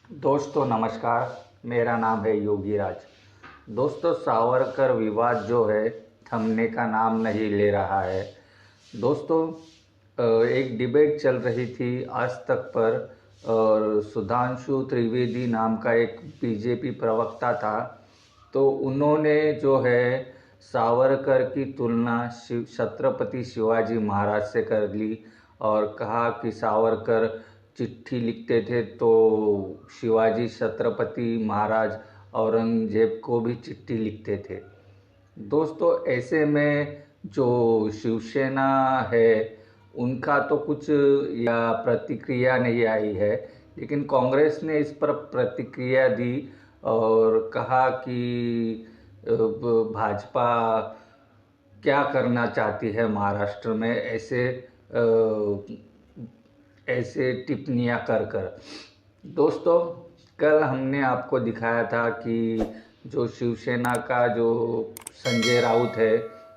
दोस्तों नमस्कार। मेरा नाम है योगी राज। दोस्तों, सावरकर विवाद जो है थमने का नाम नहीं ले रहा है। दोस्तों, एक डिबेट चल रही थी आज तक पर, और सुधांशु त्रिवेदी नाम का एक बीजेपी प्रवक्ता था। तो उन्होंने जो है सावरकर की तुलना छत्रपति शिवाजी महाराज से कर ली और कहा कि सावरकर चिट्ठी लिखते थे तो शिवाजी छत्रपति महाराज औरंगजेब को भी चिट्ठी लिखते थे। दोस्तों, ऐसे में जो शिवसेना है उनका तो कुछ या प्रतिक्रिया नहीं आई है, लेकिन कांग्रेस ने इस पर प्रतिक्रिया दी और कहा कि भाजपा क्या करना चाहती है महाराष्ट्र में, ऐसे टिप्पणियां कर कर। दोस्तों, कल हमने आपको दिखाया था कि जो शिवसेना का जो संजय राउत है,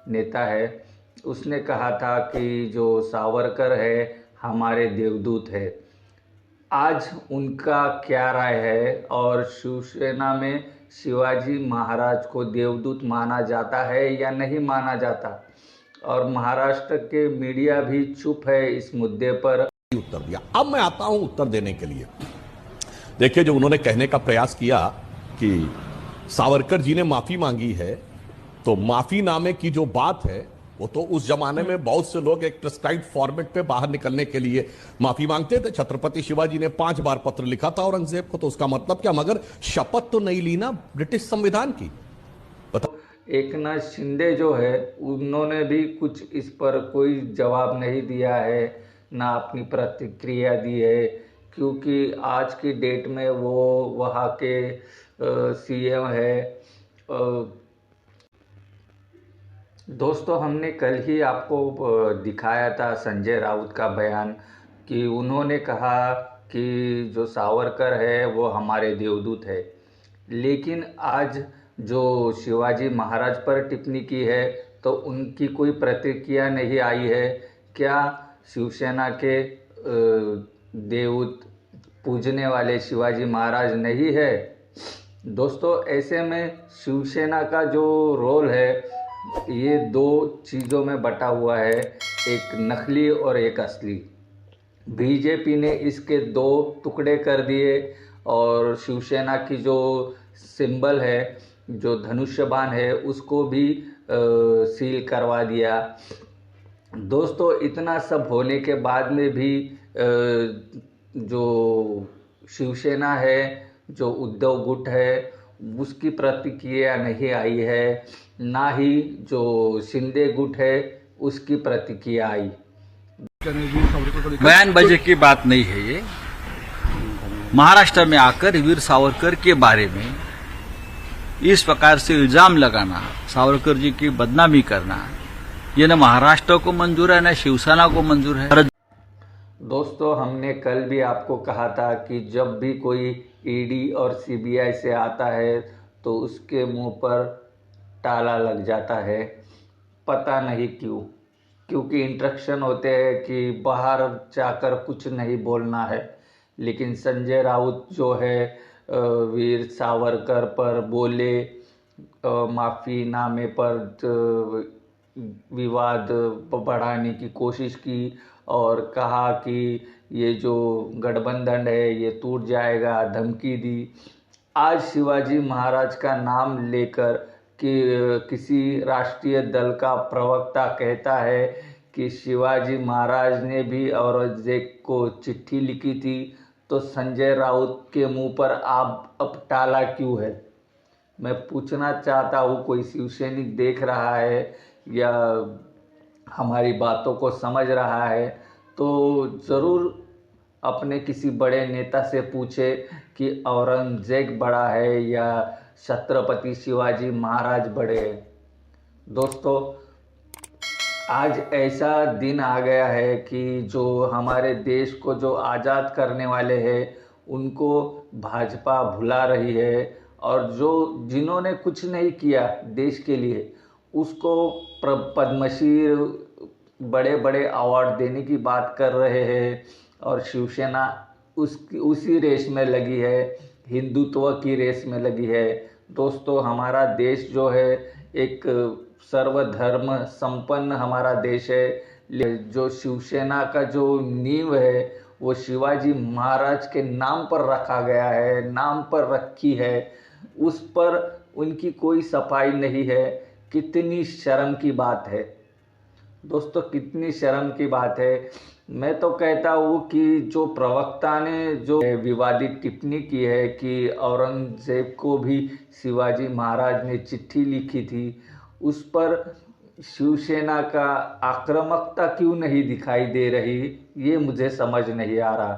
नेता है, उसने कहा था कि जो सावरकर है हमारे देवदूत है। आज उनका क्या राय है और शिवसेना में शिवाजी महाराज को देवदूत माना जाता है या नहीं माना जाता? और महाराष्ट्र के मीडिया भी चुप है इस मुद्दे पर। उत्तर दिया। अब मैं आता हूं उत्तर देने के लिए। देखिए, जो उन्होंने कहने का प्रयास किया कि सावरकर जी ने माफी मांगी है, तो माफीनामे की जो बात है वो तो उस जमाने में बहुत से लोग एक प्रिस्क्राइब्ड फॉर्मेट पे बाहर निकलने के लिए माफी मांगते थे। छत्रपति शिवाजी ने 5 बार पत्र लिखा था औरंगजेब को, तो उसका मतलब क्या? मगर शपथ तो नहीं ली ना ब्रिटिश संविधान की। एकनाथ शिंदे जो है उन्होंने भी कुछ इस पर कोई जवाब नहीं दिया है, ना अपनी प्रतिक्रिया दी है, क्योंकि आज की डेट में वो वहाँ के सीएम है। दोस्तों, हमने कल ही आपको दिखाया था संजय राउत का बयान कि उन्होंने कहा कि जो सावरकर है वो हमारे देवदूत है। लेकिन आज जो शिवाजी महाराज पर टिप्पणी की है तो उनकी कोई प्रतिक्रिया नहीं आई है। क्या शिवसेना के देवदूत पूजने वाले शिवाजी महाराज नहीं है? दोस्तों, ऐसे में शिवसेना का जो रोल है ये 2 चीज़ों में बटा हुआ है, एक नकली और एक असली। बीजेपी ने इसके 2 टुकड़े कर दिए और शिवसेना की जो सिंबल है, जो धनुष्य बाण है, उसको भी सील करवा दिया। दोस्तों, इतना सब होने के बाद में भी जो शिवसेना है, जो उद्धव गुट है, उसकी प्रतिक्रिया नहीं आई है, ना ही जो शिंदे गुट है उसकी प्रतिक्रिया आई। बयानबाजी की बात नहीं है ये। महाराष्ट्र में आकर वीर सावरकर के बारे में इस प्रकार से इल्जाम लगाना, सावरकर जी की बदनामी करना, ये न महाराष्ट्र को मंजूर है न शिवसेना को मंजूर है। दोस्तों, हमने कल भी आपको कहा था कि जब भी कोई ईडी और सीबीआई से आता है तो उसके मुंह पर ताला लग जाता है। पता नहीं क्यों, क्योंकि इंस्ट्रक्शन होते हैं कि बाहर जाकर कुछ नहीं बोलना है। लेकिन संजय राउत जो है वीर सावरकर पर बोले, माफीनामे पर विवाद बढ़ाने की कोशिश की और कहा कि ये जो गठबंधन है ये टूट जाएगा, धमकी दी। आज शिवाजी महाराज का नाम लेकर कि किसी राष्ट्रीय दल का प्रवक्ता कहता है कि शिवाजी महाराज ने भी औरंगजेब को चिट्ठी लिखी थी, तो संजय राउत के मुंह पर आप अब टाला क्यों है? मैं पूछना चाहता हूँ, कोई शिवसैनिक देख रहा है या हमारी बातों को समझ रहा है तो ज़रूर अपने किसी बड़े नेता से पूछे कि औरंगजेब बड़ा है या छत्रपति शिवाजी महाराज बड़े हैं। दोस्तों, आज ऐसा दिन आ गया है कि जो हमारे देश को जो आज़ाद करने वाले हैं उनको भाजपा भुला रही है, और जो जिन्होंने कुछ नहीं किया देश के लिए उसको पद्मश्री बड़े बड़े अवार्ड देने की बात कर रहे हैं। और शिवसेना उसी रेस में लगी है, हिंदुत्व की रेस में लगी है। दोस्तों, हमारा देश जो है एक सर्वधर्म संपन्न हमारा देश है। जो शिवसेना का जो नींव है वो शिवाजी महाराज के नाम पर रखा गया है, नाम पर रखी है, उस पर उनकी कोई सफाई नहीं है। कितनी शर्म की बात है दोस्तों, कितनी शर्म की बात है। मैं तो कहता हूँ कि जो प्रवक्ता ने जो विवादित टिप्पणी की है कि औरंगजेब को भी शिवाजी महाराज ने चिट्ठी लिखी थी, उस पर शिवसेना का आक्रामकता क्यों नहीं दिखाई दे रही, ये मुझे समझ नहीं आ रहा।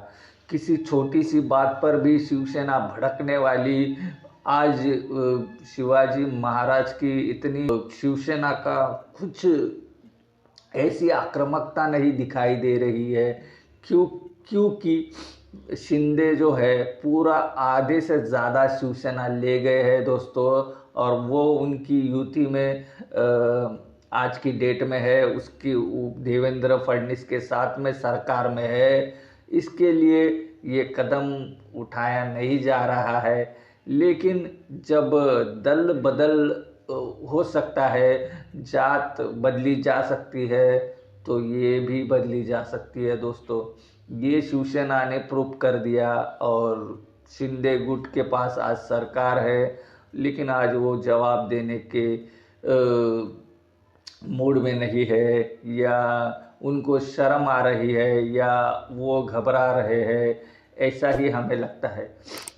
किसी छोटी सी बात पर भी शिवसेना भड़कने वाली, आज शिवाजी महाराज की इतनी शिवसेना का कुछ ऐसी आक्रामकता नहीं दिखाई दे रही है। क्योंकि शिंदे जो है पूरा आधे से ज़्यादा शिवसेना ले गए हैं दोस्तों, और वो उनकी युति में आज की डेट में है, उसकी देवेंद्र फडणवीस के साथ में सरकार में है। इसके लिए ये कदम उठाया नहीं जा रहा है। लेकिन जब दल बदल हो सकता है, जात बदली जा सकती है, तो ये भी बदली जा सकती है दोस्तों। ये शिवसेना ने प्रूव कर दिया, और शिंदे गुट के पास आज सरकार है, लेकिन आज वो जवाब देने के मूड में नहीं है, या उनको शर्म आ रही है, या वो घबरा रहे हैं, ऐसा ही हमें लगता है।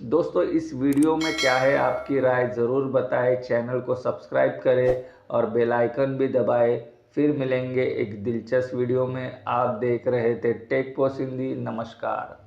दोस्तों, इस वीडियो में क्या है आपकी राय ज़रूर बताएं, चैनल को सब्सक्राइब करें और बेल आइकन भी दबाएं। फिर मिलेंगे एक दिलचस्प वीडियो में। आप देख रहे थे टेक पोस्ट हिंदी। नमस्कार।